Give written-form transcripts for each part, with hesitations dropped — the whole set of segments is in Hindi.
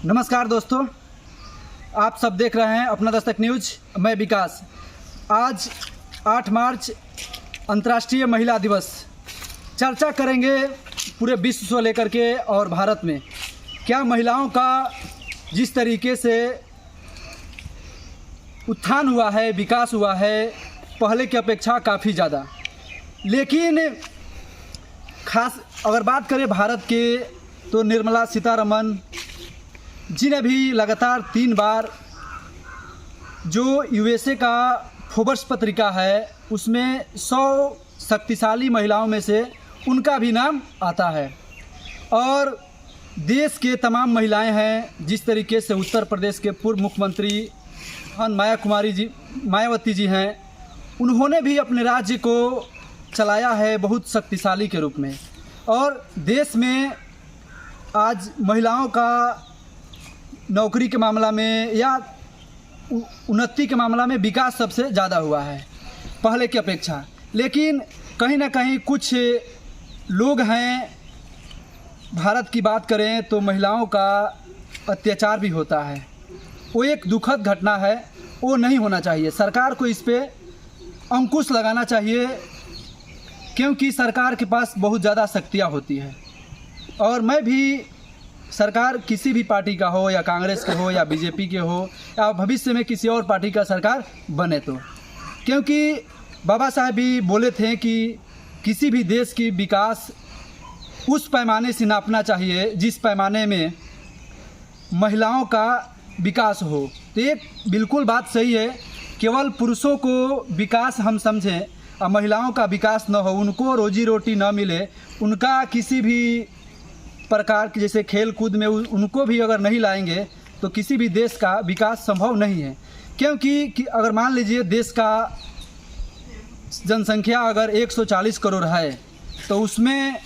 नमस्कार दोस्तों, आप सब देख रहे हैं अपना दस्तक न्यूज। मैं विकास। आज 8 मार्च अंतर्राष्ट्रीय महिला दिवस। चर्चा करेंगे पूरे विश्व से लेकर के और भारत में क्या महिलाओं का जिस तरीके से उत्थान हुआ है, विकास हुआ है, पहले की अपेक्षा काफ़ी ज़्यादा। लेकिन खास अगर बात करें भारत के तो निर्मला सीतारमण जिन्हें भी लगातार 3 बार जो यूएसए का फोर्ब्स पत्रिका है उसमें 100 शक्तिशाली महिलाओं में से उनका भी नाम आता है। और देश के तमाम महिलाएं हैं, जिस तरीके से उत्तर प्रदेश के पूर्व मुख्यमंत्री मायावती जी हैं, उन्होंने भी अपने राज्य को चलाया है बहुत शक्तिशाली के रूप में। और देश में आज महिलाओं का नौकरी के मामला में या उन्नति के मामला में विकास सबसे ज़्यादा हुआ है पहले की अपेक्षा। लेकिन कहीं ना कहीं कुछ लोग हैं, भारत की बात करें तो महिलाओं का अत्याचार भी होता है। वो एक दुखद घटना है, वो नहीं होना चाहिए। सरकार को इस पर अंकुश लगाना चाहिए, क्योंकि सरकार के पास बहुत ज़्यादा शक्तियाँ होती हैं। और मैं भी सरकार किसी भी पार्टी का हो, या कांग्रेस के हो, या बीजेपी के हो, या भविष्य में किसी और पार्टी का सरकार बने तो, क्योंकि बाबा साहब भी बोले थे कि किसी भी देश की विकास उस पैमाने से नापना चाहिए जिस पैमाने में महिलाओं का विकास हो। तो ये बिल्कुल बात सही है। केवल पुरुषों को विकास हम समझें और महिलाओं का विकास न हो, उनको रोजी रोटी न मिले, उनका किसी भी प्रकार के जैसे खेल कूद में उनको भी अगर नहीं लाएंगे तो किसी भी देश का विकास संभव नहीं है। क्योंकि अगर मान लीजिए देश का जनसंख्या अगर 140 करोड़ है तो उसमें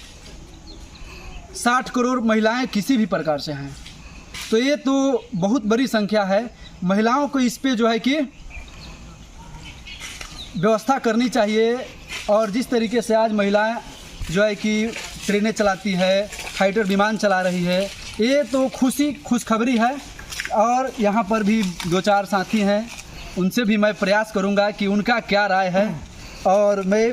60 करोड़ महिलाएं किसी भी प्रकार से हैं, तो ये तो बहुत बड़ी संख्या है। महिलाओं को इस पे जो है कि व्यवस्था करनी चाहिए। और जिस तरीके से आज महिलाएं जो है कि ट्रेनें चलाती है, फाइटर विमान चला रही है, ये तो खुशखबरी है। और यहाँ पर भी 2-4 साथी हैं, उनसे भी मैं प्रयास करूँगा कि उनका क्या राय है, और मैं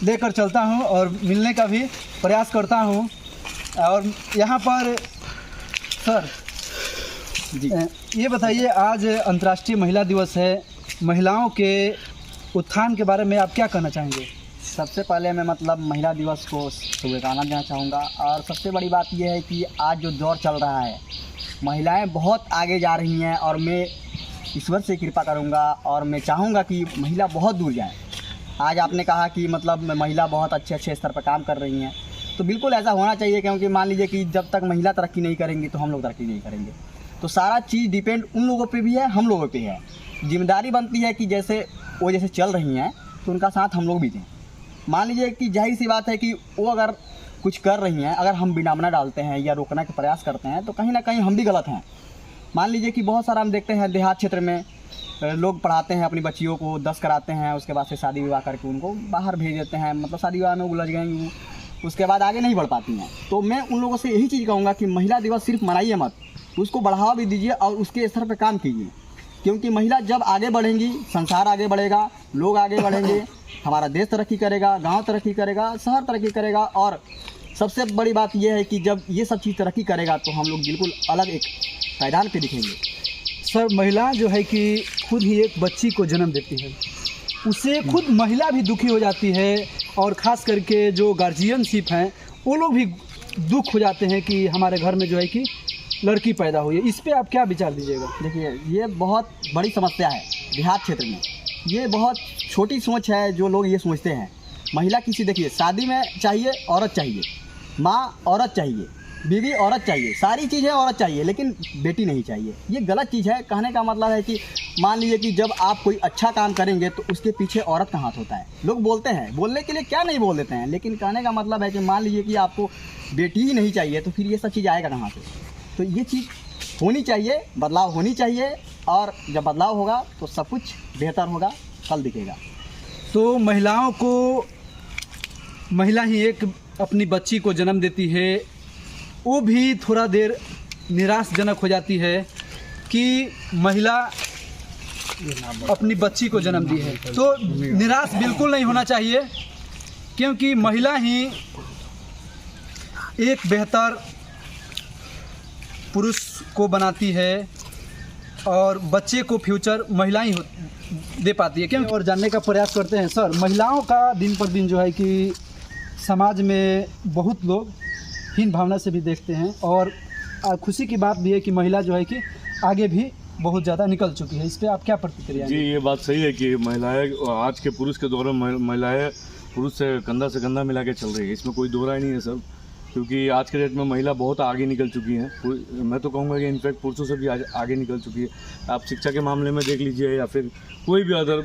लेकर चलता हूँ और मिलने का भी प्रयास करता हूँ। और यहाँ पर सर जी, ये बताइए, आज अंतर्राष्ट्रीय महिला दिवस है, महिलाओं के उत्थान के बारे में आप क्या कहना चाहेंगे? सबसे पहले मैं महिला दिवस को शुभकामना देना चाहूँगा। और सबसे बड़ी बात यह है कि आज जो दौर चल रहा है, महिलाएं बहुत आगे जा रही हैं, और मैं ईश्वर से कृपा करूँगा और मैं चाहूँगा कि महिला बहुत दूर जाए। आज आपने कहा कि महिला बहुत अच्छे स्तर पर काम कर रही हैं, तो बिल्कुल ऐसा होना चाहिए। क्योंकि मान लीजिए कि जब तक महिला तरक्की नहीं करेंगी तो हम लोग तरक्की नहीं करेंगे। तो सारा चीज़ डिपेंड उन लोगों पर भी है, हम लोगों पर है। जिम्मेदारी बनती है कि जैसे वो चल रही हैं तो उनका साथ हम लोग भी दें। मान लीजिए कि जाहिर सी बात है कि वो अगर कुछ कर रही हैं, अगर हम विडंबना डालते हैं या रोकने का प्रयास करते हैं तो कहीं ना कहीं हम भी गलत हैं। मान लीजिए कि बहुत सारा हम देखते हैं देहात क्षेत्र में लोग पढ़ाते हैं अपनी बच्चियों को, 10 कराते हैं, उसके बाद से शादी विवाह करके उनको बाहर भेज देते हैं। शादी विवाह में उलझ गई, उसके बाद आगे नहीं बढ़ पाती हैं। तो मैं उन लोगों से यही चीज़ कहूँगा कि महिला दिवस सिर्फ मनाइए मत, उसको बढ़ावा भी दीजिए और उसके स्तर पर काम कीजिए। क्योंकि महिला जब आगे बढ़ेंगी, संसार आगे बढ़ेगा, लोग आगे बढ़ेंगे, हमारा देश तरक्की करेगा, गांव तरक्की करेगा, शहर तरक्की करेगा। और सबसे बड़ी बात यह है कि जब ये सब चीज़ तरक्की करेगा तो हम लोग बिल्कुल अलग एक पायदान पे दिखेंगे। सर, महिला जो है कि खुद ही एक बच्ची को जन्म देती है, उससे खुद महिला भी दुखी हो जाती है। और ख़ास करके जो गार्जियनशिप हैं वो लोग भी दुख हो जाते हैं कि हमारे घर में जो है कि लड़की पैदा हुई है। इस पे आप क्या विचार दीजिएगा? देखिए, ये बहुत बड़ी समस्या है देहात क्षेत्र में। ये बहुत छोटी सोच है जो लोग ये सोचते हैं। महिला किसी, देखिए, शादी में चाहिए औरत चाहिए, माँ औरत चाहिए, बीवी औरत चाहिए, सारी चीज़ें औरत चाहिए, लेकिन बेटी नहीं चाहिए। ये गलत चीज़ है। कहने का मतलब है कि मान लीजिए कि जब आप कोई अच्छा काम करेंगे तो उसके पीछे औरत का हाथ होता है। लोग बोलते हैं, बोलने के लिए क्या नहीं बोल देते हैं, लेकिन कहने का मतलब है कि मान लीजिए कि आपको बेटी ही नहीं चाहिए तो फिर ये सब चीज़ आएगा कहाँ से? तो ये चीज़ होनी चाहिए, बदलाव होनी चाहिए। और जब बदलाव होगा तो सब कुछ बेहतर होगा, कल दिखेगा। तो महिलाओं को, महिला ही एक अपनी बच्ची को जन्म देती है, वो भी थोड़ा देर निराशजनक हो जाती है कि महिला अपनी बच्ची को जन्म दी है। तो निराश बिल्कुल नहीं होना चाहिए, क्योंकि महिला ही एक बेहतर पुरुष को बनाती है और बच्चे को फ्यूचर महिला ही दे पाती है। क्योंकि और जानने का प्रयास करते हैं सर, महिलाओं का दिन पर दिन जो है कि समाज में बहुत लोग हीन भावना से भी देखते हैं, और खुशी की बात भी है कि महिला जो है कि आगे भी बहुत ज़्यादा निकल चुकी है। इस पर आप क्या प्रतिक्रिया जी, ये बात सही है कि महिलाएं आज के पुरुष के दौर में महिलाएं पुरुष से कंधा मिला के चल रही है, इसमें कोई दो राय नहीं है सर। क्योंकि आज के डेट में महिला बहुत आगे निकल चुकी हैं। मैं तो कहूँगा कि इनफैक्ट पुरुषों से भी आगे निकल चुकी है। आप शिक्षा के मामले में देख लीजिए या फिर कोई भी अदर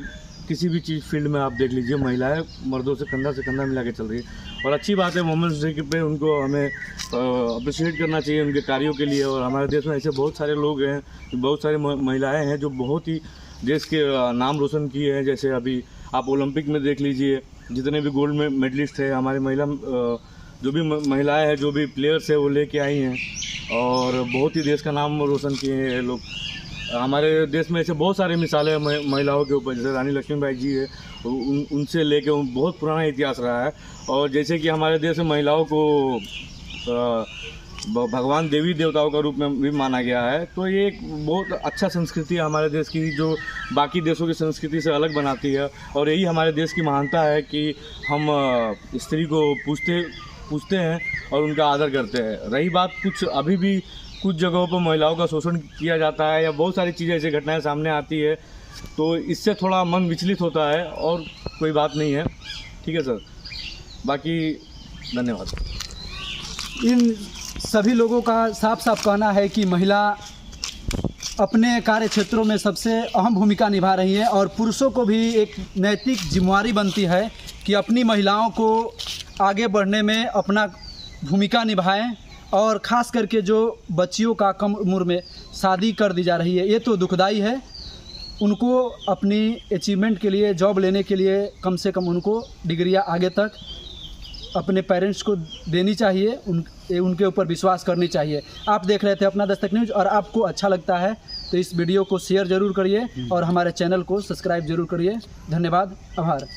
किसी भी चीज़ फील्ड में आप देख लीजिए, महिलाएं मर्दों से कंधा मिला के चल रही है। और अच्छी बात है, वुमेन्स डे पे उनको हमें अप्रिशिएट करना चाहिए उनके कार्यों के लिए। और हमारे देश में ऐसे बहुत सारे लोग हैं, बहुत सारी महिलाएं हैं जो बहुत ही देश के नाम रोशन किए हैं। जैसे अभी आप ओलंपिक में देख लीजिए, जितने भी गोल्ड मेडलिस्ट है हमारे महिला जो भी महिलाएं हैं, जो भी प्लेयर्स है वो लेके आई हैं और बहुत ही देश का नाम रोशन किए हैं लोग। हमारे देश में ऐसे बहुत सारे मिसालें हैं महिलाओं के ऊपर, जैसे रानी लक्ष्मीबाई जी है, उनसे लेके बहुत पुराना इतिहास रहा है। और जैसे कि हमारे देश में महिलाओं को भगवान देवी देवताओं का रूप में भी माना गया है। तो ये एक बहुत अच्छा संस्कृति है हमारे देश की, जो बाकी देशों की संस्कृति से अलग बनाती है। और यही हमारे देश की महानता है कि हम स्त्री को पूछते हैं और उनका आदर करते हैं। रही बात कुछ अभी भी कुछ जगहों पर महिलाओं का शोषण किया जाता है या बहुत सारी चीज़ें ऐसी घटनाएं सामने आती है, तो इससे थोड़ा मन विचलित होता है और कोई बात नहीं है। ठीक है सर, बाकी धन्यवाद। इन सभी लोगों का साफ साफ कहना है कि महिला अपने कार्य क्षेत्रों में सबसे अहम भूमिका निभा रही है, और पुरुषों को भी एक नैतिक जिम्मेवारी बनती है कि अपनी महिलाओं को आगे बढ़ने में अपना भूमिका निभाएं। और ख़ास करके जो बच्चियों का कम उम्र में शादी कर दी जा रही है, ये तो दुखदाई है। उनको अपनी अचीवमेंट के लिए, जॉब लेने के लिए कम से कम उनको डिग्रियां आगे तक अपने पेरेंट्स को देनी चाहिए, उनके ऊपर विश्वास करनी चाहिए। आप देख रहे थे अपना दस्तक न्यूज़, और आपको अच्छा लगता है तो इस वीडियो को शेयर ज़रूर करिए और हमारे चैनल को सब्सक्राइब ज़रूर करिए। धन्यवाद, आभार।